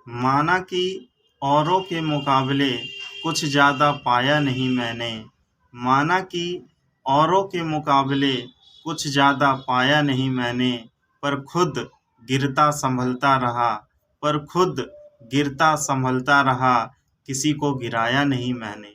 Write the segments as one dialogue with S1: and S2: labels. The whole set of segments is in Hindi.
S1: माना कि औरों के मुकाबले कुछ ज़्यादा पाया नहीं मैंने। माना कि औरों के मुकाबले कुछ ज़्यादा पाया नहीं मैंने, पर खुद गिरता संभलता रहा। पर खुद गिरता संभलता रहा, किसी को गिराया नहीं मैंने।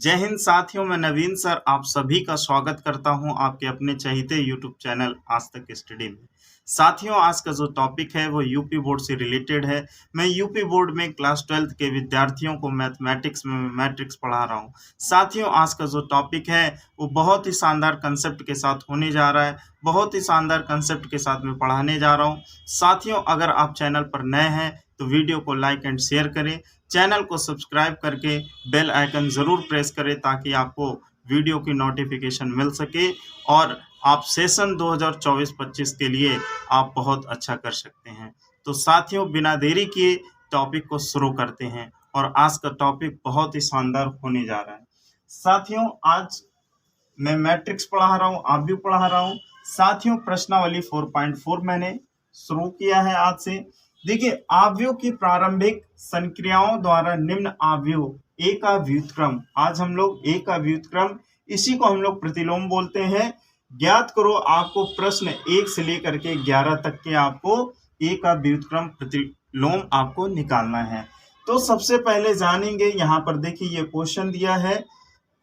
S1: जय हिंद साथियों, मैं नवीन सर आप सभी का स्वागत करता हूं आपके अपने चहीते यूट्यूब चैनल आज तक स्टडी में। साथियों, आज का जो टॉपिक है वो यूपी बोर्ड से रिलेटेड है। मैं यूपी बोर्ड में क्लास 12th के विद्यार्थियों को मैथमेटिक्स में मैट्रिक्स पढ़ा रहा हूँ। साथियों, आज का जो टॉपिक है वो बहुत ही शानदार कंसेप्ट के साथ होने जा रहा है। बहुत ही शानदार कंसेप्ट के साथ मैं पढ़ाने जा रहा हूँ। साथियों, अगर आप चैनल पर नए हैं तो वीडियो को लाइक एंड शेयर करें, चैनल को सब्सक्राइब करके बेल आइकन ज़रूर प्रेस करें ताकि आपको वीडियो की नोटिफिकेशन मिल सके और आप सेशन 2024-25 के लिए आप बहुत अच्छा कर सकते हैं। तो साथियों, बिना देरी किए टॉपिक को शुरू करते हैं और आज का टॉपिक बहुत ही शानदार होने जा रहा है। साथियों, आज मैं मैट्रिक्स पढ़ा रहा हूँ, आप भी पढ़ा रहा हूँ। साथियों, प्रश्नावली 4.4 मैंने शुरू किया है आज से। देखिए, आव्यूह की प्रारंभिक संक्रियाओं द्वारा निम्न आव्यूह ए का व्युत्क्रम। आज हम लोग ए का व्युत्क्रम, इसी को हम लोग प्रतिलोम बोलते हैं। ज्ञात करो। आपको प्रश्न 1 से लेकर के 11 तक के आपको ए का व्युत्क्रम प्रतिलोम आपको निकालना है। तो सबसे पहले जानेंगे, यहाँ पर देखिए ये क्वेश्चन दिया है।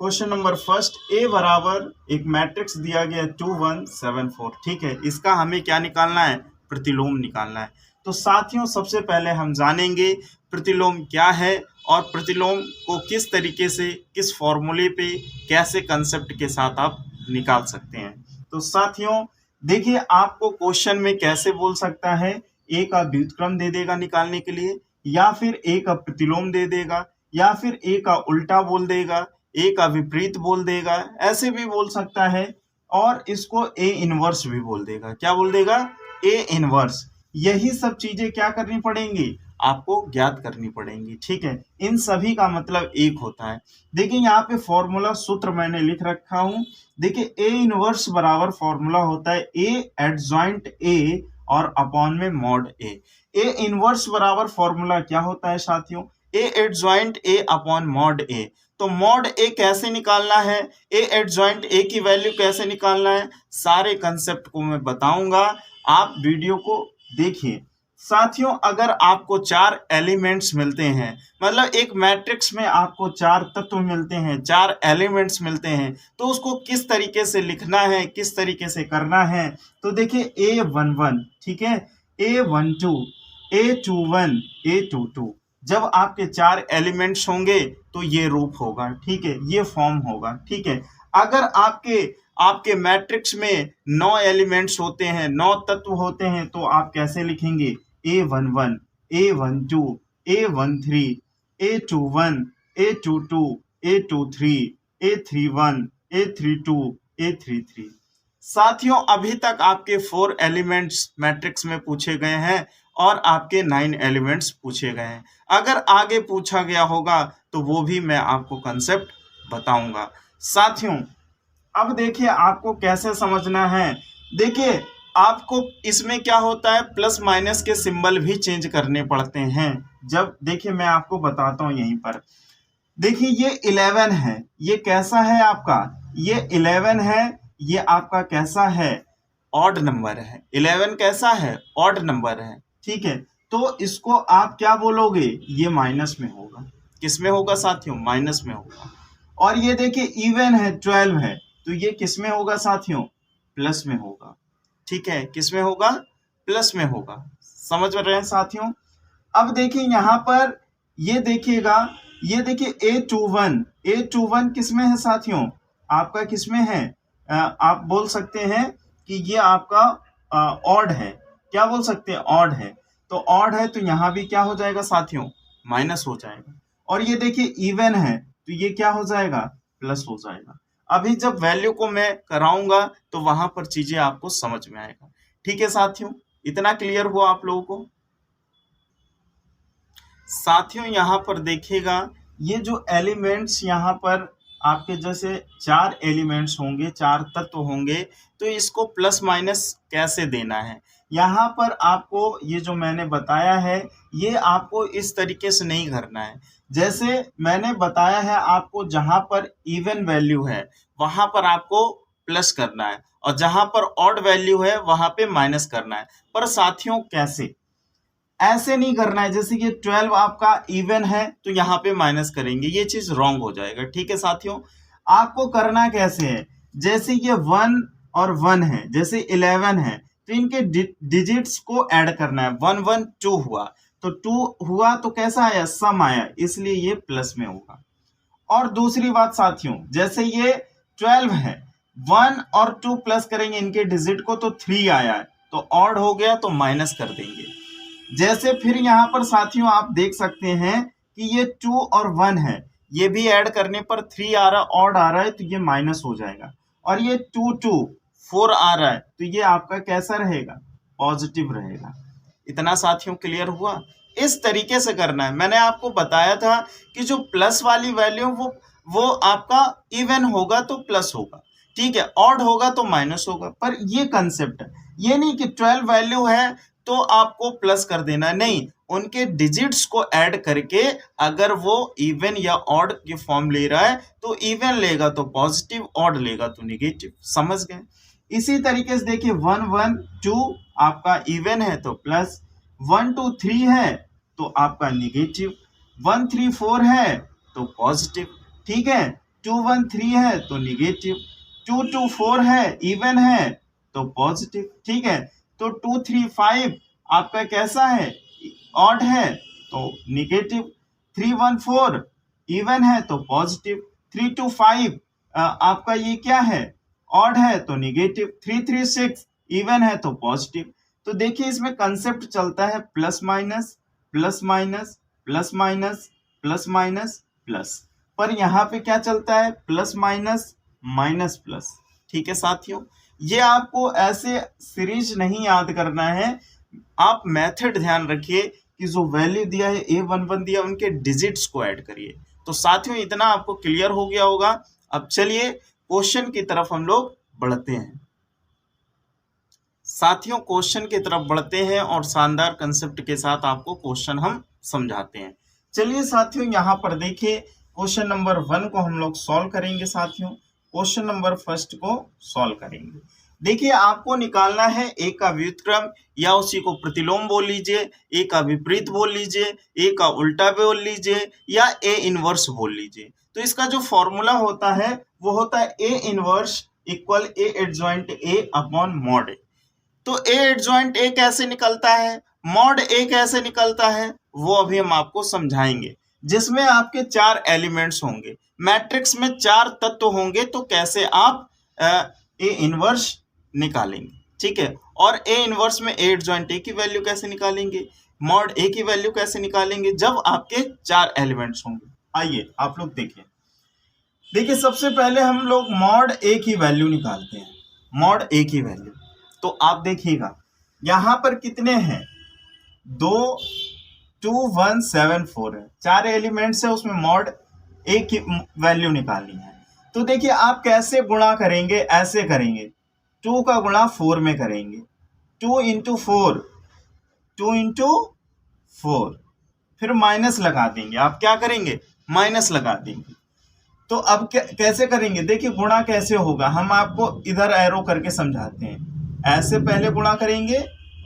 S1: क्वेश्चन नंबर फर्स्ट, ए बराबर एक मैट्रिक्स दिया गया 2 1 7 4। ठीक है, इसका हमें क्या निकालना है? प्रतिलोम निकालना है। तो साथियों, सबसे पहले हम जानेंगे प्रतिलोम क्या है और प्रतिलोम को किस तरीके से, किस फॉर्मूले पे, कैसे कंसेप्ट के साथ आप निकाल सकते हैं। तो साथियों देखिए, आपको क्वेश्चन में कैसे बोल सकता है, ए का व्युत्क्रम दे देगा निकालने के लिए, या फिर ए का प्रतिलोम दे देगा, या फिर ए का उल्टा बोल देगा, ए का विपरीत बोल देगा, ऐसे भी बोल सकता है। और इसको ए इनवर्स भी बोल देगा। क्या बोल देगा? A inverse. यही सब चीजें क्या करनी पड़ेंगी? आपको ज्ञात करनी पड़ेंगी। ठीक है, इन सभी का मतलब एक होता है। देखिए, यहाँ पे फॉर्मूला सूत्र मैंने लिख रखा हूं। देखिए, ए इनवर्स बराबर फॉर्मूला होता है ए एडजॉइंट ए और अपॉन में मॉड ए। ए इनवर्स बराबर फॉर्मूला क्या होता है साथियों? A adjoint A upon mod A. तो मॉड ए कैसे निकालना है, ए एडजॉइंट ए की वैल्यू कैसे निकालना है, सारे कंसेप्ट को मैं बताऊंगा। आप वीडियो को देखिए। साथियों, अगर आपको 4 एलिमेंट्स मिलते हैं, मतलब एक मैट्रिक्स में आपको 4 तत्व मिलते हैं, 4 एलिमेंट्स मिलते हैं, तो उसको किस तरीके से लिखना है, किस तरीके से करना है। तो देखिए, A11, ठीक है, A12, A21, A22। जब आपके 4 एलिमेंट्स होंगे तो ये रूप होगा। ठीक है, ये फॉर्म होगा। ठीक है, अगर आपके मैट्रिक्स में 9 एलिमेंट्स होते हैं, 9 तत्व होते हैं, तो आप कैसे लिखेंगे? A11, A12, A13, A21, A22, A23, A31, A32, A33। साथियों, अभी तक आपके 4 एलिमेंट्स मैट्रिक्स में पूछे गए हैं और आपके 9 एलिमेंट्स पूछे गए हैं। अगर आगे पूछा गया होगा तो वो भी मैं आपको कंसेप्ट बताऊंगा। साथियों, अब देखिए आपको कैसे समझना है। देखिए, आपको इसमें क्या होता है, प्लस माइनस के सिंबल भी चेंज करने पड़ते हैं। जब देखिए मैं आपको बताता हूं यहीं पर। देखिए, ये 11 है, ये कैसा है आपका? ये 11 है, ये आपका कैसा है? ऑड नंबर है। 11 कैसा है? ऑड नंबर है। ठीक है, तो इसको आप क्या बोलोगे? ये माइनस में होगा। किस में होगा साथियों? माइनस में होगा। और ये देखिए इवन है, 12 है, तो ये किस में होगा साथियों? प्लस में होगा। ठीक है, किस में होगा? प्लस में होगा। समझ रहे हैं साथियों? अब देखिए यहाँ पर ये देखिएगा, ये देखिए A21 किस में है साथियों? आपका किस में है? आप बोल सकते हैं कि ये आपका ऑड है। क्या बोल सकते हैं? ऑड है। तो ऑड है तो यहाँ भी क्या हो जाएगा साथियों? माइनस हो जाएगा। और ये देखिए इवन है, तो ये क्या हो जाएगा? प्लस हो जाएगा। अभी जब वैल्यू को मैं कराऊंगा तो वहां पर चीजें आपको समझ में आएगा। ठीक है साथियों, इतना क्लियर हुआ आप लोगों को? साथियों, यहाँ पर देखिएगा, ये जो एलिमेंट्स यहाँ पर आपके जैसे 4 एलिमेंट्स होंगे, 4 तत्व होंगे, तो इसको प्लस माइनस कैसे देना है। यहाँ पर आपको ये जो मैंने बताया है ये आपको इस तरीके से नहीं करना है। जैसे मैंने बताया है आपको जहां पर इवन वैल्यू है वहां पर आपको प्लस करना है और जहां पर ऑड वैल्यू है वहां पे माइनस करना है। पर साथियों कैसे, ऐसे नहीं करना है। जैसे कि 12 आपका इवन है तो यहाँ पे माइनस करेंगे, ये चीज रॉन्ग हो जाएगा। ठीक है साथियों, आपको करना कैसे है, जैसे ये 1 और 1 है, जैसे 11 है तो इनके डिजिट्स को ऐड करना है। 1 1 2 हुआ तो 2 हुआ तो कैसा आया, सम आया, इसलिए ये प्लस में होगा। और दूसरी बात साथियों, जैसे ये 12 है, 1 और 2 प्लस करेंगे इनके डिजिट को तो 3 आया है, तो ऑड हो गया तो माइनस कर देंगे। जैसे फिर यहाँ पर साथियों आप देख सकते हैं कि ये 2 और 1 है, ये भी ऐड करने पर 3 आ रहा है, ऑड आ रहा है तो ये माइनस हो जाएगा। और ये 2 2 4 आ रहा है तो ये आपका कैसा रहेगा, पॉजिटिव रहेगा। इतना साथियों क्लियर हुआ। इस तरीके से करना है। मैंने आपको बताया था कि जो प्लस वाली वैल्यू वो आपका इवन होगा तो प्लस होगा, ठीक है, ऑड होगा तो माइनस होगा। पर ये कंसेप्ट है, ये नहीं कि 12 वैल्यू है तो आपको प्लस कर देना, नहीं, उनके डिजिट्स को ऐड करके अगर वो इवन या ऑड की फॉर्म ले रहा है तो इवन लेगा तो पॉजिटिव, ऑड लेगा तो नेगेटिव। समझ गए। इसी तरीके से देखिए 1 1 2 आपका इवन है तो प्लस, 1 2 3 है तो आपका निगेटिव, 1 3 4 है तो पॉजिटिव, ठीक है, 2 1 3 है तो निगेटिव, 2 2 4 है इवन है तो पॉजिटिव, ठीक है। तो 2 3 5 आपका कैसा है, ऑड है तो निगेटिव, 3 1 4 इवन है तो पॉजिटिव, 3 2 5 आपका ये क्या है, ऑड है तो निगेटिव, 3 3 6 इवन है तो पॉजिटिव। तो देखिए इसमें कंसेप्ट चलता है plus minus plus minus plus minus plus minus plus, पर यहाँ पे क्या चलता है, प्लस माइनस माइनस प्लस। ठीक है साथियों, ये आपको ऐसे सीरीज नहीं याद करना है, आप मेथड ध्यान रखिए कि जो वैल्यू दिया है A11 दिया उनके डिजिट्स को ऐड करिए। तो साथियों इतना आपको क्लियर हो गया होगा। अब चलिए क्वेश्चन की तरफ हम लोग बढ़ते हैं। साथियों क्वेश्चन की तरफ बढ़ते हैं और शानदार कंसेप्ट के साथ आपको क्वेश्चन हम समझाते हैं। चलिए साथियों यहाँ पर देखिए क्वेश्चन नंबर 1 को हम लोग सॉल्व करेंगे। साथियों क्वेश्चन नंबर फर्स्ट को सॉल्व करेंगे। देखिए आपको निकालना है ए का व्युत्क्रम या उसी को प्रतिलोम बोल लीजिए, ए का विपरीत बोल लीजिए, ए का उल्टा बोल लीजिए या ए इनवर्स बोल लीजिए। तो इसका जो फॉर्मूला होता है वो होता है A inverse equal A adjoint A upon mod A. तो ए एडजॉइंट ए कैसे निकलता है, मॉड ए कैसे निकलता है, वो अभी हम आपको समझाएंगे। जिसमें आपके 4 एलिमेंट्स होंगे, मैट्रिक्स में 4 तत्व होंगे, तो कैसे आप ए इनवर्स निकालेंगे, ठीक है। और ए इनवर्स में ए एडजॉइंट ए की वैल्यू कैसे निकालेंगे, मॉड ए की वैल्यू कैसे निकालेंगे, जब आपके 4 एलिमेंट्स होंगे। आइए आप लोग देखिए। देखिए सबसे पहले हम लोग मॉड ए की वैल्यू निकालते हैं। मॉड ए की वैल्यू तो आप देखिएगा यहाँ पर कितने हैं, 2 2 1 7 4 है, 4 एलिमेंट्स है, उसमें मॉड ए की वैल्यू निकालनी है। तो देखिए आप कैसे गुणा करेंगे, ऐसे करेंगे, 2 का गुणा 4 में करेंगे, 2 इंटू 4, 2 इंटू 4, फिर माइनस लगा देंगे। आप क्या करेंगे, माइनस लगा देंगे। तो अब कैसे करेंगे, देखिए गुणा कैसे होगा, हम आपको इधर एरो करके समझाते हैं। ऐसे पहले गुणा करेंगे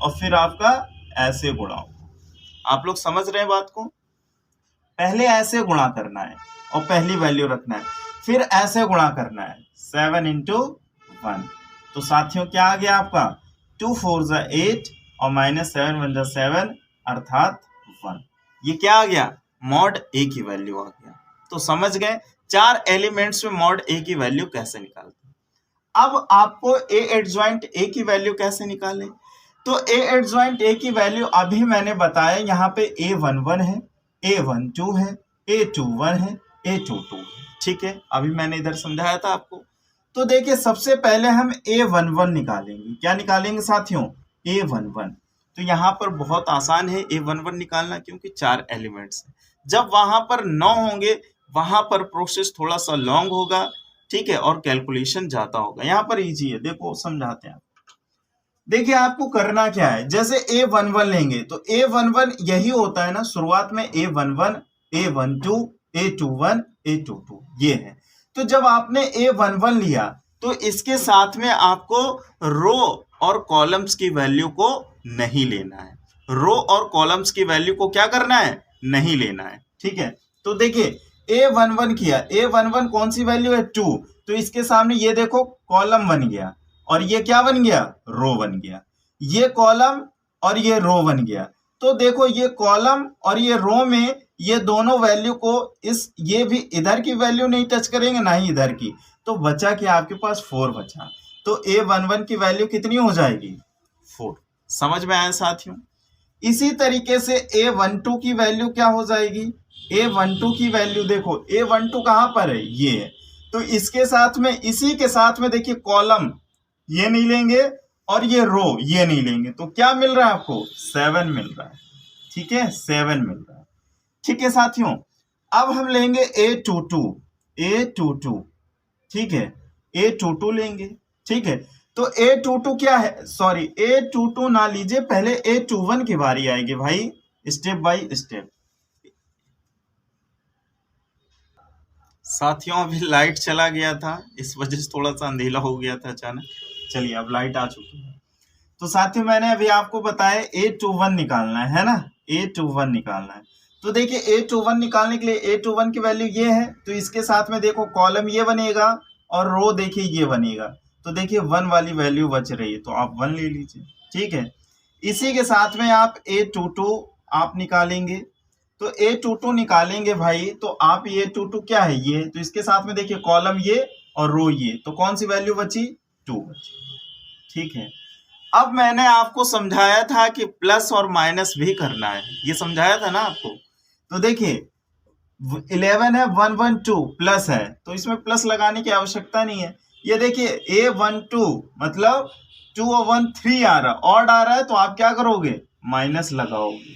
S1: और फिर आपका ऐसे गुणा होगा। आप लोग समझ रहे हैं बात को, पहले ऐसे गुणा करना है और पहली वैल्यू रखना है, फिर ऐसे गुणा करना है, 7 इंटू 1। तो साथियों क्या आ गया आपका, 2 4 जा 8 और माइनस 7 1 जा 7 अर्थात 1। ये क्या आ गया, मॉड ए की वैल्यू आ गया। तो समझ गए 4 एलिमेंट्स में मॉड ए की वैल्यू कैसे निकालते हैं। अब आपको ए एडजॉइंट ए की वैल्यू कैसे निकालें, तो ए एडजॉइंट ए की वैल्यू अभी मैंने बताया, यहाँ पे A11 है, A12 है, A21 है, A22 है, ठीक है, अभी मैंने इधर समझाया था आपको। तो देखिए सबसे पहले हम A11 निकालेंगे। क्या निकालेंगे साथियों, A11। तो यहाँ पर बहुत आसान है A11 निकालना, क्योंकि 4 एलिमेंट्स हैं। जब वहां पर 9 होंगे वहां पर प्रोसेस थोड़ा सा लॉन्ग होगा, ठीक है, और कैलकुलेशन ज्यादा होगा। यहाँ पर इजी है, देखो समझाते हैं। देखिए आपको करना क्या है, जैसे A11 लेंगे तो A11 यही होता है ना, शुरुआत में A11, A12, A21, A22 ये है। तो जब आपने A11 लिया तो इसके साथ में आपको रो और कॉलम्स की वैल्यू को नहीं लेना है। रो और कॉलम्स की वैल्यू को क्या करना है, नहीं लेना है। ठीक है, तो देखिए A11 किया, A11 कौन सी वैल्यू है 2, तो इसके सामने ये देखो कॉलम बन गया और ये क्या बन गया, रो बन गया। ये कॉलम और ये रो बन गया। तो देखो ये कॉलम और ये रो में ये दोनों वैल्यू को ये भी इधर की वैल्यू नहीं टच करेंगे ना ही इधर की, तो बचा क्या आपके पास 4 बचा। तो A11 की वैल्यू कितनी हो जाएगी, 4। समझ में आया साथियों। इसी तरीके से A12 की वैल्यू क्या हो जाएगी, A12 की वैल्यू देखो, A12 कहां पर है, ये है। तो इसके साथ में, इसी के साथ में देखिए कॉलम ये नहीं लेंगे और ये रो ये नहीं लेंगे, तो क्या मिल रहा है आपको, 7 मिल रहा है। ठीक है, 7 मिल रहा है। ठीक है साथियों, अब हम लेंगे A22, ठीक है, A22 लेंगे। ठीक है, तो A22 क्या है, सॉरी A22 ना लीजिए, पहले A21 की बारी आएगी भाई, स्टेप बाय स्टेप। साथियों अभी लाइट चला गया था, इस वजह से थोड़ा सा अंधेरा हो गया था अचानक। चलिए अब लाइट आ चुकी है। तो साथियों मैंने अभी आपको बताया A21 निकालना है ना, A21 निकालना है। तो देखिए A21 निकालने के लिए A21 की वैल्यू ये है, तो इसके साथ में देखो कॉलम ये बनेगा और रो देखिए ये बनेगा। तो देखिए 1 वाली वैल्यू बच रही है, तो आप 1 ले लीजिए। ठीक है, इसी के साथ में आप A22 आप निकालेंगे। तो A22 निकालेंगे भाई, तो आप ये A22 क्या है, ये, तो इसके साथ में देखिए कॉलम ये और रो ये, तो कौन सी वैल्यू बची, 2 बची। ठीक है, अब मैंने आपको समझाया था कि प्लस और माइनस भी करना है, ये समझाया था ना आपको। तो देखिए 11 है, 112 प्लस है, तो इसमें प्लस लगाने की आवश्यकता नहीं है। ये देखिए A12 मतलब 2 और 1 3 आ रहा, ऑड आ रहा है, तो आप क्या करोगे, माइनस लगाओगे।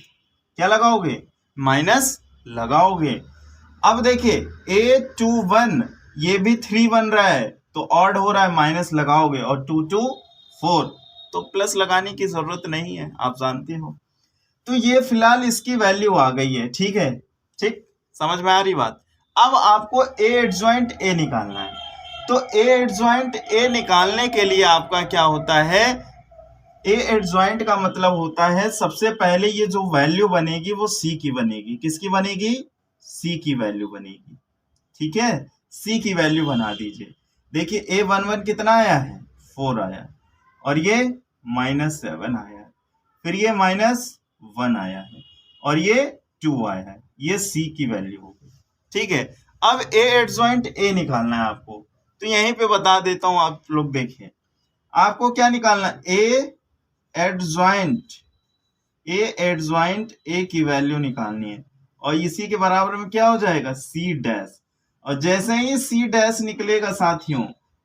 S1: क्या लगाओगे, माइनस लगाओगे। अब देखिए A21 ये भी 3 बन रहा है, तो ऑड हो रहा है, माइनस लगाओगे, और 2 2 4, तो प्लस लगाने की जरूरत नहीं है, आप जानते हो। तो ये फिलहाल इसकी वैल्यू आ गई है। ठीक है, ठीक, समझ में आ रही बात। अब आपको A एडजॉइंट A निकालना है। तो A एडजॉइंट A निकालने के लिए आपका क्या होता है, A एडजॉइंट का मतलब होता है सबसे पहले ये जो वैल्यू बनेगी वो C की बनेगी। किसकी बनेगी, C की वैल्यू बनेगी। ठीक है, C की वैल्यू बना दीजिए। देखिए A11 कितना आया है, 4 आया, और ये -7 आया है, फिर ये -1 आया है, और ये 2 आया है, ये C की वैल्यू हो गई। ठीक है, अब A एडजॉइंट A निकालना है आपको, तो यहीं पे बता देता हूं, आप लोग देखिए। आपको क्या निकालना है, A एडजॉइंट A की वैल्यू निकालनी है, और इसी के बराबर में क्या हो जाएगा, C डैश। और जैसे ही C डैश निकलेगा साथियों,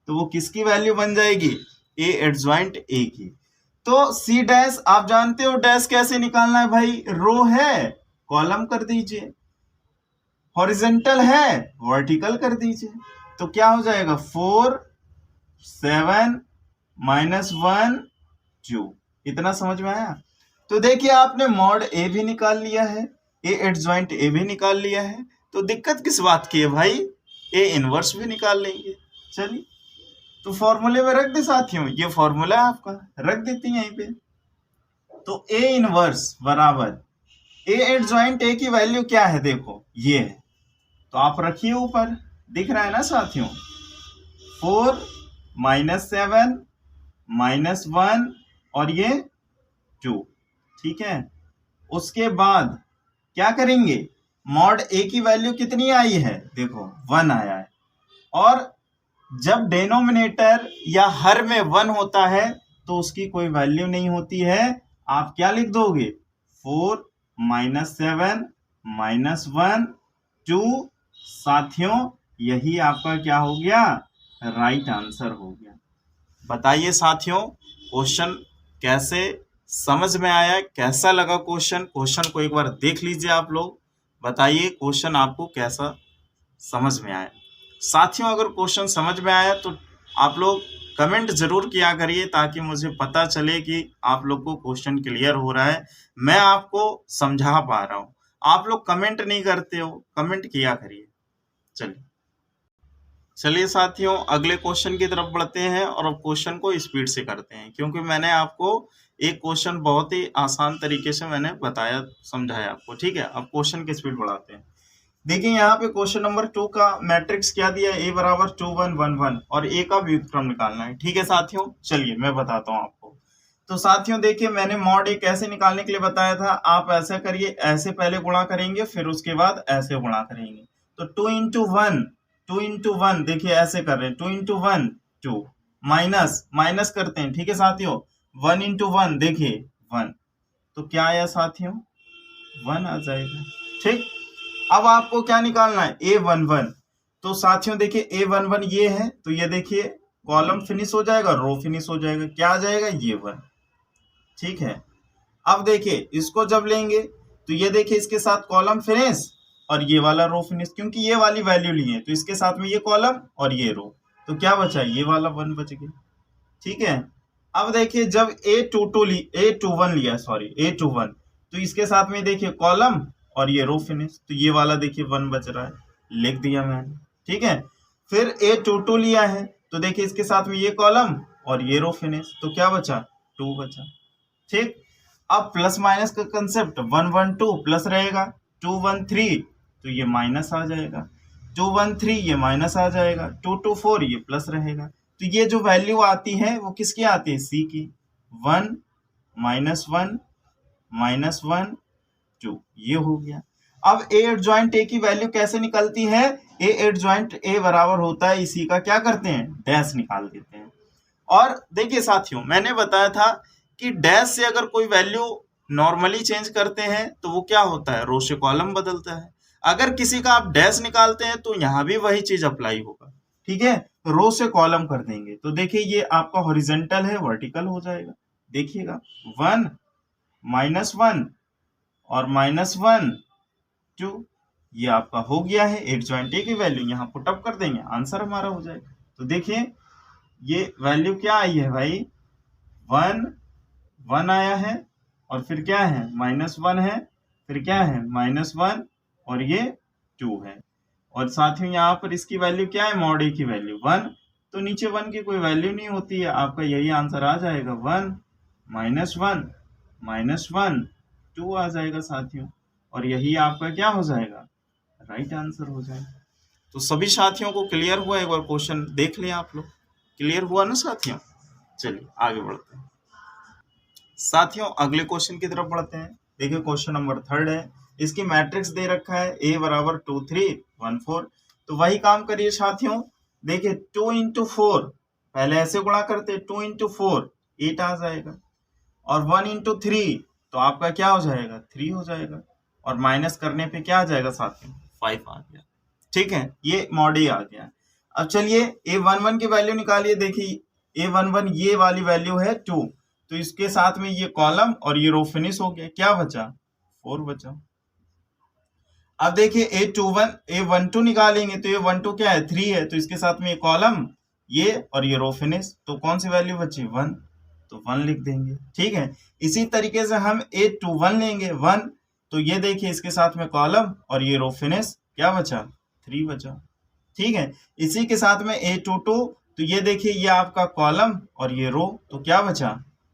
S1: तो वो किसकी वैल्यू बन जाएगी, A एडजॉइंट A की। तो C डैश आप जानते हो डैश कैसे निकालना है भाई, रो है कॉलम कर दीजिए, हॉरिजेंटल है वर्टिकल कर दीजिए, तो क्या हो जाएगा 4 7 -1 2। इतना समझ में आया। तो देखिए आपने मॉड A भी निकाल लिया है, A एडजॉइंट A भी निकाल लिया है, तो दिक्कत किस बात की है भाई, A इनवर्स भी निकाल लेंगे। चलिए तो फॉर्मूले में रख दे साथियों, ये फॉर्मूला है आपका, रख देते हैं यहीं पे। तो A इनवर्स बराबर A एडजॉइंट A की वैल्यू क्या है, देखो ये है, तो आप रखिए ऊपर, दिख रहा है ना साथियों, 4 -7 -1 और ये 2। ठीक है, उसके बाद क्या करेंगे, मॉड A की वैल्यू कितनी आई है, देखो 1 आया है, और जब डेनोमिनेटर या हर में 1 होता है तो उसकी कोई वैल्यू नहीं होती है, आप क्या लिख दोगे, 4 -7 -1 2। साथियों यही आपका क्या हो गया, राइट आंसर हो गया। बताइए साथियों क्वेश्चन कैसे समझ में आया, कैसा लगा क्वेश्चन को एक बार देख लीजिए आप लोग, बताइए क्वेश्चन आपको कैसा समझ में आया। साथियों अगर क्वेश्चन समझ में आया तो आप लोग कमेंट जरूर किया करिए ताकि मुझे पता चले कि आप लोग को क्वेश्चन क्लियर हो रहा है, मैं आपको समझा पा रहा हूँ। आप लोग कमेंट नहीं करते हो, कमेंट किया करिए। चलिए साथियों, अगले क्वेश्चन की तरफ बढ़ते हैं और अब क्वेश्चन को स्पीड से करते हैं, क्योंकि मैंने आपको एक क्वेश्चन बहुत ही आसान तरीके से मैंने बताया, समझाया आपको। ठीक है, अब क्वेश्चन की स्पीड बढ़ाते हैं। देखिए यहाँ पे क्वेश्चन नंबर 2 का मैट्रिक्स क्या दिया है, a बराबर 2 1 1 1 और a का व्युत्क्रम निकालना है। ठीक है साथियों, चलिए मैं बताता हूँ आपको। तो साथियों देखिए, मैंने मॉड a कैसे निकालने के लिए बताया था। आप ऐसा करिए, ऐसे पहले गुणा करेंगे, फिर उसके बाद ऐसे गुणा करेंगे। तो 2 इंटू 1, 2 इंटू 1, देखिए ऐसे कर रहे हैं, 2 इंटू 1 2, माइनस माइनस करते हैं। ठीक है साथियों, 1 इंटू 1 देखिए 1, तो क्या आया साथियों, 1 आ जाएगा। ठीक, अब आपको क्या निकालना है, A11। तो साथियों देखिए A11 ये है, तो ये देखिए कॉलम फिनिश हो जाएगा, रो फिनिश हो जाएगा, क्या आ जाएगा, ये 1। ठीक है, अब देखिए इसको जब लेंगे तो ये देखिए इसके साथ कॉलम फिनिश और ये वाला रो फिनिश, क्योंकि ये वाली वैल्यू ली है तो इसके साथ में ये कॉलम और ये रो, तो क्या बचा, ये वाला 1 बच गया। ठीक है, अब देखिए जब A21 लिया, सॉरी A21, तो इसके साथ में देखिए कॉलम और ये रो फिनिश, तो ये वाला देखिए 1 बच रहा है, लिख दिया मैंने। ठीक है, फिर A22 लिया है, तो देखिए इसके साथ में ये कॉलम और ये रो फिनिश, तो क्या बचा, 2 बचा। ठीक, अब प्लस माइनस का कंसेप्ट, 1 1 2 प्लस रहेगा, 2 1 3 तो ये माइनस आ जाएगा, 2 1 3 ये माइनस आ जाएगा, 2 2 4 ये प्लस रहेगा। तो ये जो वैल्यू आती है वो किसकी आती है, सी की। 1 माइनस 1 माइनस 1 2, ये हो गया। अब ए एडजॉइंट ए की वैल्यू कैसे निकलती है, ए एडजॉइंट ए बराबर होता है इसी का क्या करते हैं, डैश निकाल देते हैं। और देखिए साथियों, मैंने बताया था कि डैश से अगर कोई वैल्यू नॉर्मली चेंज करते हैं तो वो क्या होता है, रो से कॉलम बदलता है। अगर किसी का आप डैश निकालते हैं तो यहाँ भी वही चीज अप्लाई होगा। ठीक है, रो से कॉलम कर देंगे तो देखिए ये आपका हॉरिजेंटल है, वर्टिकल हो जाएगा। देखिएगा 1 माइनस 1 और माइनस 1 2, ये आपका हो गया है एडजॉइंट ए की वैल्यू, यहाँ पुटअप कर देंगे, आंसर हमारा हो जाएगा। तो देखिए ये वैल्यू क्या आई है भाई, 1 1 आया है और फिर क्या है, -1 है, फिर क्या है, -1 और ये 2 है। और साथ ही यहाँ पर इसकी वैल्यू क्या है, मॉड ए की वैल्यू 1, तो नीचे 1 की कोई वैल्यू नहीं होती है, आपका यही आंसर आ जाएगा, 1 -1 2 आ जाएगा साथियों, और यही आपका क्या हो जाएगा, राइट आंसर हो जाएगा। तो सभी साथियों को क्लियर हुआ, एक बार क्वेश्चन देख लें आप लोग, क्लियर हुआ ना साथियों। चलिए आगे बढ़ते हैं साथियों, अगले क्वेश्चन की तरफ बढ़ते हैं। देखिए क्वेश्चन नंबर 3 है, इसकी मैट्रिक्स दे रखा है a बराबर 2 3 1 4। तो वही काम करिए साथियों, देखिए 2 इंटू 4, पहले ऐसे गुणा करते, 2 इंटू 4 8 आ जाएगा, और 1 इंटू 3 तो आपका क्या हो जाएगा, 3 हो जाएगा, और माइनस करने पे क्या आ जाएगा साथियों, 5 आ गया। ठीक है, ये मॉड ए आ गया। अब चलिए A11 की वैल्यू निकालिए। देखिए A11 ये वाली वैल्यू है 2, तो इसके साथ में ये कॉलम और ये रो फिनिश हो गया, क्या बचा, 4 बचा। अब देखिए A12 निकालेंगे तो A12 क्या है, 3 है, तो इसके साथ में ये कॉलम ये और ये रो फिनिश, तो कौन सी वैल्यू बची, 1, तो 1 लिख देंगे। ठीक है, इसी तरीके से हम A21 लेंगे 1, तो ये देखिए इसके साथ में कॉलम और ये रो फिनिश, क्या बचा, 3 बचा। ठीक है, इसी के साथ में A22, तो ये देखिए ये आपका कॉलम और ये रो, तो क्या बचा,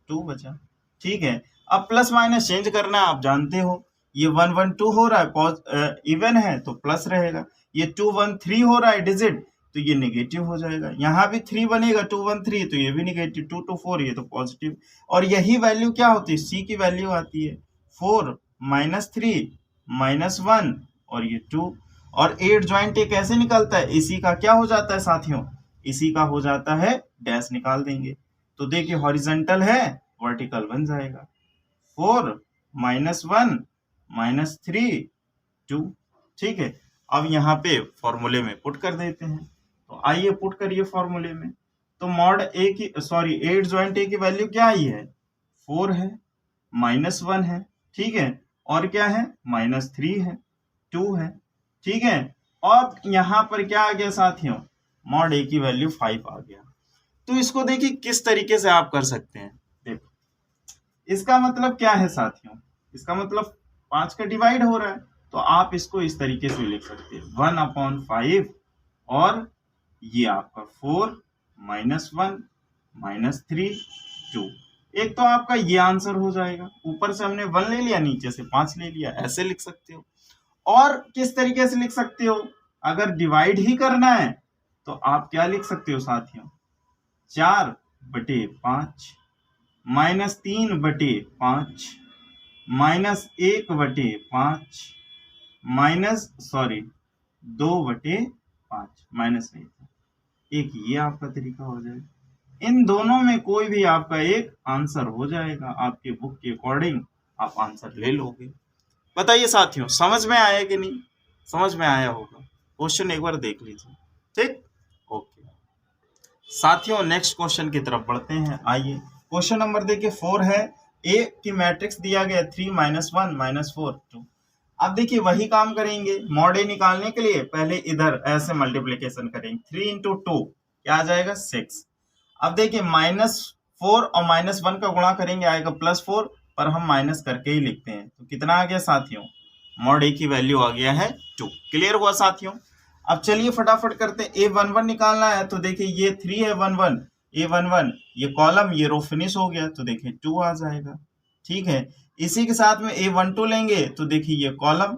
S1: 2 बचा। ठीक है, अब प्लस माइनस चेंज करना आप जानते हो, ये 1 1 2 हो रहा है, इवन है तो प्लस रहेगा, ये 2 1 3 हो रहा है डिजिट, तो ये नेगेटिव हो जाएगा। यहाँ भी 3 बनेगा, 2 1 3 तो ये भी नेगेटिव, 2 2 4 ये तो पॉजिटिव। और यही वैल्यू क्या होती है, सी की वैल्यू आती है 4 -3 -1 और ये 2। और एड ज्वाइंट ए कैसे निकलता है, इसी का क्या हो जाता है साथियों, इसी का हो जाता है डैश, निकाल देंगे। तो देखिए हॉरिजेंटल है, वर्टिकल बन जाएगा, 4 -1 -3 2। ठीक है, अब यहाँ पे फॉर्मूले में पुट कर देते हैं, तो आइए पुट करिए फॉर्मूले में। तो मॉड ए की, सॉरी एड ज्वाइंट ए की वैल्यू क्या आई है, 4 है, -1 है, ठीक है, और क्या है, -3 है, 2 है। ठीक है, और यहाँ पर क्या आ गया साथियों, मॉड ए की वैल्यू 5 आ गया। तो इसको देखिए किस तरीके से आप कर सकते हैं। देखो इसका मतलब क्या है साथियों, इसका मतलब 5 का डिवाइड हो रहा है, तो आप इसको इस तरीके से लिख सकते हैं 1/5 और ये आपका 4 -1 -3 2। एक तो आपका ये आंसर हो जाएगा, ऊपर से हमने 1 ले लिया, नीचे से 5 ले लिया, ऐसे लिख सकते हो। और किस तरीके से लिख सकते हो, अगर डिवाइड ही करना है तो आप क्या लिख सकते हो साथियों, 4/5 -3/5 -1/5 -2/5 माइनस नहीं था, एक ये आपका तरीका हो जाएगा। इन दोनों में कोई भी आपका एक आंसर हो जाएगा, आपके बुक के अकॉर्डिंग आप आंसर ले लोगे। बताइए साथियों समझ में आया कि नहीं, समझ में आया होगा। क्वेश्चन एक बार देख लीजिए, ठीक, ओके साथियों। नेक्स्ट क्वेश्चन की तरफ बढ़ते हैं। आइए क्वेश्चन नंबर देखिए 4 है, ए की मैट्रिक्स दिया गया 3 -1 -4 2। अब देखिए वही काम करेंगे, मॉड ए निकालने के लिए पहले इधर ऐसे मल्टीप्लिकेशन करेंगे, 3 × 2 क्या आ जाएगा 6। अब देखिए -4 और -1 का गुणा करेंगे आएगा +4, पर हम माइनस करके ही लिखते हैं, तो कितना आ गया साथियों, मॉड ए की वैल्यू आ गया है 2। क्लियर हुआ साथियों। अब चलिए फटाफट करते हैं, A11 निकालना है, तो देखिए ये 3 है 11 A11, ये कॉलम ये रो फिनिश हो गया, तो देखिए 2 आ जाएगा। ठीक है, इसी के साथ में A12 लेंगे, तो देखिए ये कॉलम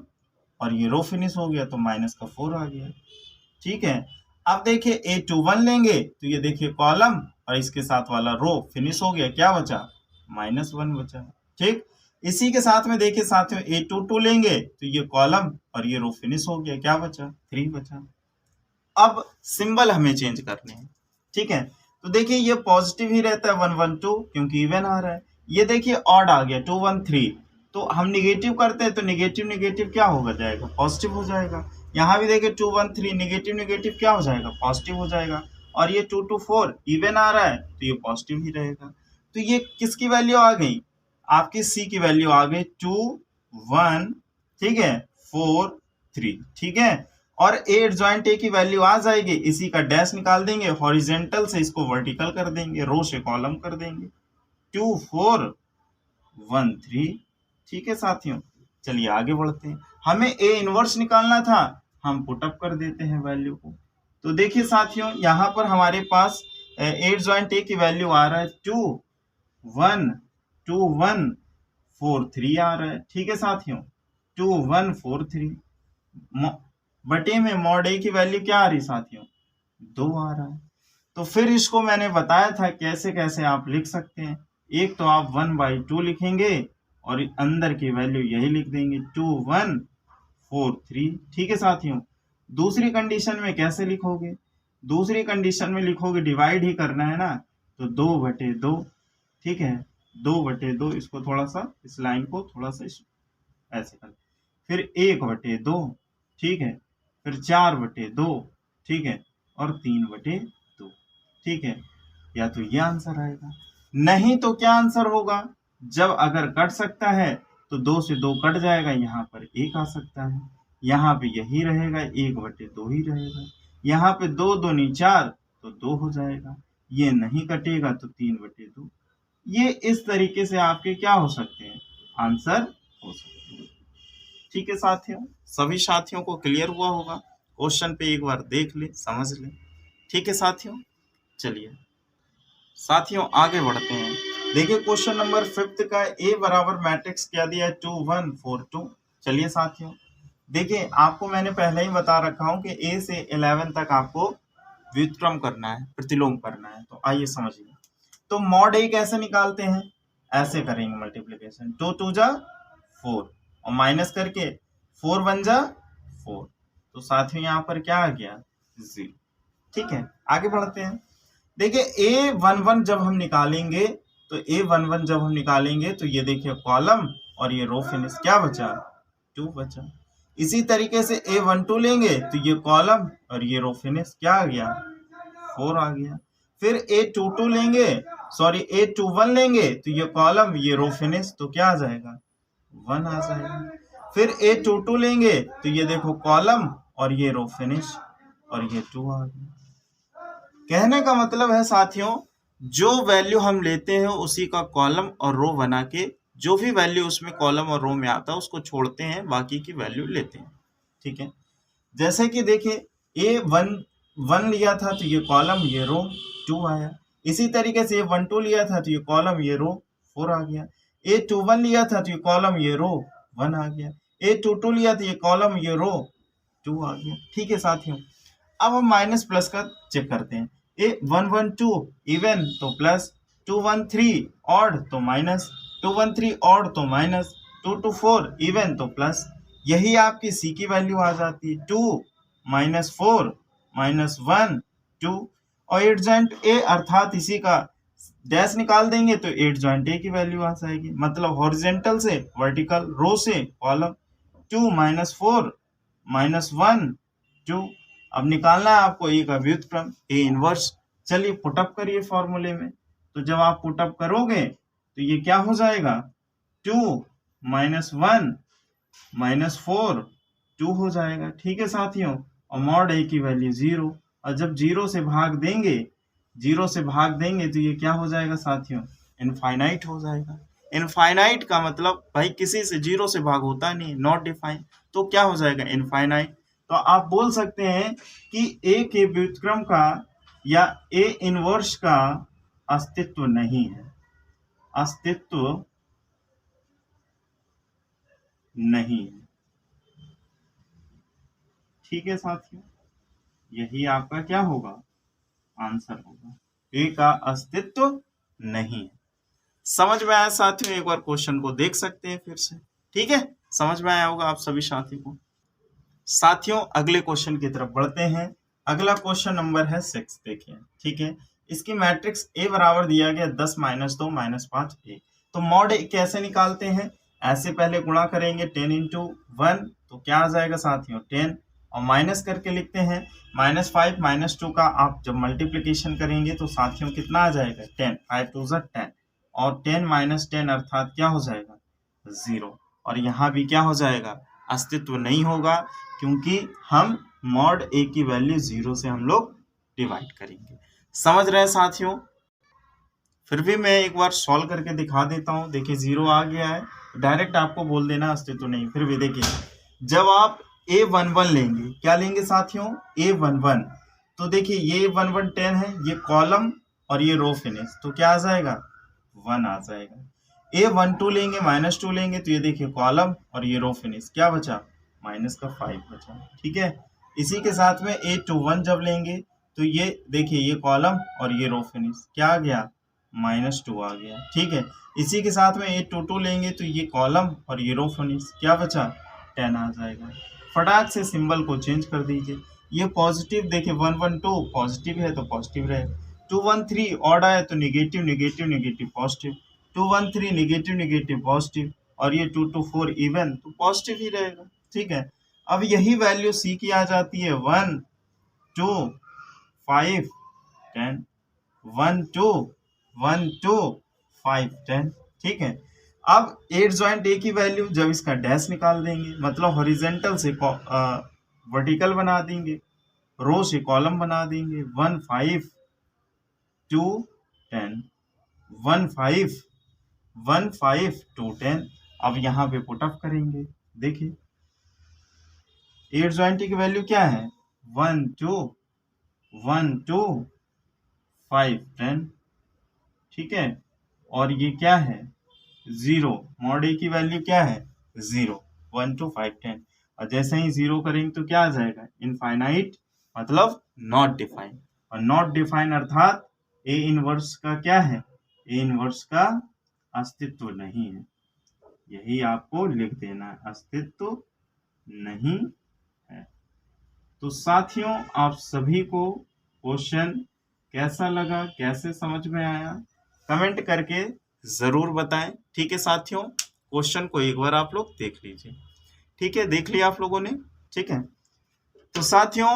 S1: और ये रो फिनिश हो गया, तो -4 आ गया। ठीक है, अब देखिए A21 लेंगे, तो ये देखिए कॉलम और इसके साथ वाला रो फिनिश हो गया, क्या बचा, -1 बचा। ठीक, इसी के साथ में देखिए साथियों A22 लेंगे, तो ये कॉलम और ये रो फिनिश हो गया, क्या बचा, 3 बचा। अब सिंबल हमें चेंज करने हैं। ठीक है, तो देखिए ये पॉजिटिव ही रहता है 1 1 2 क्योंकि इवन आ रहा है। ये देखिए ऑड आ गया 2 1 3, तो हम निगेटिव करते हैं तो निगेटिव निगेटिव क्या होगा जाएगा, पॉजिटिव हो जाएगा। यहाँ भी देखिए 2 1 3 निगेटिव निगेटिव क्या हो जाएगा, पॉजिटिव हो जाएगा। और ये 2 2 4 इवन आ रहा है तो ये पॉजिटिव ही रहेगा। तो ये किसकी वैल्यू आ गई, आपकी सी की वैल्यू आ गई 2 1, ठीक है 4 3। ठीक है, और ए एडजॉइंट ए की वैल्यू आ जाएगी, इसी का डैश निकाल देंगे, हॉरिजेंटल से इसको वर्टिकल कर देंगे, रो से कॉलम कर देंगे, 2 4 1 3। ठीक है साथियों, चलिए आगे बढ़ते हैं। हमें ए इनवर्स निकालना था, हम पुटअप कर देते हैं वैल्यू को। तो देखिए साथियों यहाँ पर हमारे पास ए एडजॉइंट ए की वैल्यू आ रहा है 2 1 2 1 4 3 आ रहा है। ठीक है साथियों, 2 1 4 3 बटे में मॉड ए की वैल्यू क्या आ रही साथियों, 2 आ रहा है। तो फिर इसको मैंने बताया था कैसे कैसे आप लिख सकते हैं। एक तो आप 1/2 लिखेंगे और अंदर की वैल्यू यही लिख देंगे 2 1 4 3। ठीक है साथियों, दूसरी कंडीशन में कैसे लिखोगे, दूसरी कंडीशन में लिखोगे, डिवाइड ही करना है ना, तो 2/2। ठीक है, 2/2, इसको थोड़ा सा इस लाइन को थोड़ा सा ऐसे कर, फिर 1/2। ठीक है, फिर 4/2। ठीक है, और 3/2। ठीक है, या तो ये आंसर आएगा, नहीं तो क्या आंसर होगा, जब अगर कट सकता है तो 2 से 2 कट जाएगा, यहाँ पर 1 आ सकता है, यहाँ पे यही रहेगा 1/2 ही रहेगा, यहाँ पे 2 2 नहीं 4 तो 2 हो जाएगा, ये नहीं कटेगा तो 3/2। ये इस तरीके से आपके क्या हो सकते हैं, आंसर हो सकते हैं। ठीक है साथियों, सभी साथियों को क्लियर हुआ होगा, क्वेश्चन पे एक बार देख ले समझ ले। ठीक है साथियों, चलिए साथियों आगे बढ़ते हैं। देखिए क्वेश्चन नंबर 5 का ए बराबर मैट्रिक्स क्या दिया है 2 1 4 2। चलिए साथियों देखिए, आपको मैंने पहले ही बता रखा हूं कि ए से 11 तक आपको व्युत्क्रम करना है, प्रतिलोम करना है। तो आइए समझिए, तो मॉड ए कैसे निकालते हैं, ऐसे करेंगे मल्टीप्लीकेशन, 2 2 जा 4 और माइनस करके 4 1 जा 4, तो साथियों यहाँ पर क्या आ गया 0। ठीक है, आगे बढ़ते हैं। देखिए A11 जब हम निकालेंगे, तो A11 जब हम निकालेंगे तो ये देखिए कॉलम और ये रो फिनिश क्या बचा, 2 बचा। इसी तरीके से A12 लेंगे तो ये कॉलम और ये रो फिनिश क्या आ गया, 4 आ गया। फिर A22 लेंगे, सॉरी A21 लेंगे तो ये कॉलम ये रो फिनिश तो क्या आ जाएगा, 1 आ जाएगा। फिर A22 लेंगे तो ये देखो कॉलम और ये रो फिनिश और ये 2 आ गया। कहने का मतलब है साथियों, जो वैल्यू हम लेते हैं उसी का कॉलम और रो बना के जो भी वैल्यू उसमें कॉलम और रो में आता है उसको छोड़ते हैं, बाकी की वैल्यू लेते हैं। ठीक है, जैसे कि देखिए ए वन लिया था तो ये कॉलम ये रो 2 आया। इसी तरीके से ए 1 2 लिया था तो ये कॉलम ये रो 4 आ गया। ए 2 1 लिया था तो ये कॉलम ये रो 1 आ गया। ए 2 2 लिया तो ये कॉलम ये रो 2 आ गया। ठीक है साथियों, अब हम माइनस प्लस का चेक करते हैं। ए 1 1 2 इवन तो प्लस, 2 1 3 ऑड तो माइनस, 2 1 3 ऑड तो माइनस, 2 2 4 इवन तो प्लस। यही आपकी सी की वैल्यू आ जाती है, 2 -4 -1 2। और एट जॉइंट ए अर्थात इसी का डैश निकाल देंगे तो एट जॉइंट ए की वैल्यू आ जाएगी। मतलब हॉरिजेंटल से वर्टिकल, रो से कॉलम, 2 -4 -1 2। अब निकालना है आपको ए का व्युत्क्रम, ए इनवर्स। चलिए पुटअप करिए फॉर्मूले में। तो जब आप पुटअप करोगे तो ये क्या हो जाएगा, 2 -1 -4 2 हो जाएगा। ठीक है साथियों, और मॉड ए की वैल्यू 0। और जब 0 से भाग देंगे तो ये क्या हो जाएगा साथियों, इनफाइनाइट हो जाएगा। इनफाइनाइट का मतलब भाई किसी से 0 से भाग होता नहीं, नॉट डिफाइन, तो क्या हो जाएगा, इनफाइनाइट। तो आप बोल सकते हैं कि ए के व्युत्क्रम का या ए इनवर्स का अस्तित्व नहीं है, अस्तित्व नहीं है। ठीक है साथियों, यही आपका क्या होगा, आंसर होगा। ए का अस्तित्व नहीं है। समझ में आया साथियों, एक बार क्वेश्चन को देख सकते हैं फिर से। ठीक है, समझ में आया होगा आप सभी साथी को। साथियों अगले क्वेश्चन की तरफ बढ़ते हैं। अगला क्वेश्चन नंबर है 6। देखिए, ठीक है, इसकी मैट्रिक्स ए बराबर दिया गया 10 -2 -5 1। तो मॉड ए कैसे निकालते हैं, ऐसे पहले गुणा करेंगे 10 × 1 तो क्या आ जाएगा साथियों 10, और माइनस करके लिखते हैं -5 -2 का आप जब मल्टीप्लीकेशन करेंगे तो साथियों कितना आ जाएगा 10, 5 2 10, और 10 - 10 अर्थात क्या हो जाएगा 0। और यहाँ भी क्या हो जाएगा, अस्तित्व नहीं होगा, क्योंकि हम मॉड ए की वैल्यू 0 से हम लोग डिवाइड करेंगे। समझ रहे हैं साथियों, फिर भी मैं एक बार सॉल्व करके दिखा देता हूँ। देखिए 0 आ गया है, डायरेक्ट आपको बोल देना अस्तित्व नहीं। फिर भी देखिए, जब आप A11 लेंगे, क्या लेंगे साथियों, A11, तो देखिए ये 11 10 है, ये कॉलम और ये रो फिनिश, तो क्या आ जाएगा 1 आ जाएगा। A12 लेंगे, -2 लेंगे, तो ये देखिए कॉलम और ये रो फिनिश, क्या बचा -5 बचा। ठीक है, इसी के साथ में A21 जब लेंगे तो ये देखिए ये कॉलम और ये रो फिनिश, क्या आ गया -2 आ गया। ठीक है, इसी के साथ में A22 लेंगे तो ये कॉलम और ये रो फिनिश, क्या बचा 10 आ जाएगा। फटाक से सिंबल को चेंज कर दीजिए। ये पॉजिटिव देखिए 112 पॉजिटिव है तो पॉजिटिव रहे, 213 ऑड आया तो negative negative negative positive, 213 negative negative positive, और ये 224 इवन तो पॉजिटिव ही रहेगा। ठीक है, अब यही वैल्यू सी की आ जाती है 1 2 5 10, 1 2 1 2 5 10। ठीक है, अब एट जॉइंट ए की वैल्यू जब इसका डैश निकाल देंगे, मतलब हॉरिजेंटल से वर्टिकल बना देंगे, रो से कॉलम बना देंगे, 1 5 2 10 1 5 1 5 2 10। अब यहाँ पे पुटअप करेंगे, देखिए एट जॉइंट की वैल्यू क्या है 1 2 1 2 5 10। ठीक है, और ये क्या है 0, मॉड ए की वैल्यू क्या है 0, 1 2 5 10। और जैसे ही 0 करेंगे तो क्या आ जाएगा इनफाइनाइट, मतलब नॉट डिफाइन। और नॉट डिफाइन अर्थात ए इनवर्स का क्या है, ए इनवर्स का अस्तित्व नहीं है। यही आपको लिख देना है, अस्तित्व नहीं है। तो साथियों आप सभी को क्वेश्चन कैसा लगा, कैसे समझ में आया, कमेंट करके जरूर बताएं। ठीक है साथियों, क्वेश्चन को एक बार आप लोग देख लीजिए। ठीक है, देख लिया आप लोगों ने। ठीक है, तो साथियों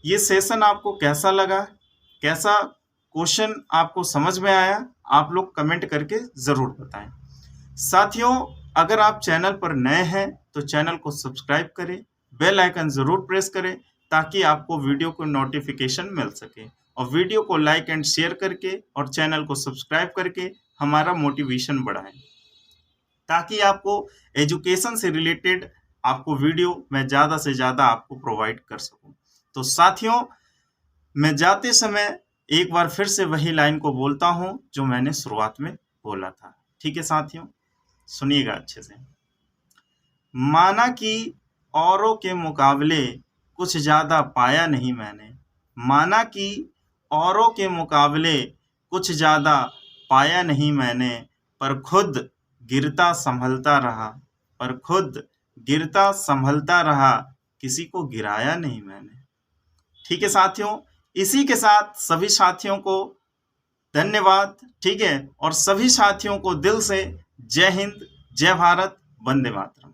S1: ये सेशन आपको कैसा लगा, कैसा क्वेश्चन आपको समझ में आया, आप लोग कमेंट करके जरूर बताएं। साथियों अगर आप चैनल पर नए हैं तो चैनल को सब्सक्राइब करें, बेल आइकन जरूर प्रेस करें ताकि आपको वीडियो को नोटिफिकेशन मिल सके। और वीडियो को लाइक एंड शेयर करके और चैनल को सब्सक्राइब करके हमारा मोटिवेशन बढ़ाएं, ताकि आपको एजुकेशन से रिलेटेड आपको वीडियो मैं ज़्यादा से ज़्यादा आपको प्रोवाइड कर सकूं। तो साथियों, मैं जाते समय एक बार फिर से वही लाइन को बोलता हूं जो मैंने शुरुआत में बोला था। ठीक है साथियों, सुनिएगा अच्छे से। माना कि औरों के मुकाबले कुछ ज़्यादा पाया नहीं मैंने, माना कि औरों के मुकाबले कुछ ज़्यादा पाया नहीं मैंने, पर खुद गिरता संभलता रहा, पर खुद गिरता संभलता रहा, किसी को गिराया नहीं मैंने। ठीक है साथियों, इसी के साथ सभी साथियों को धन्यवाद। ठीक है, और सभी साथियों को दिल से जय हिंद, जय भारत, वंदे मातरम।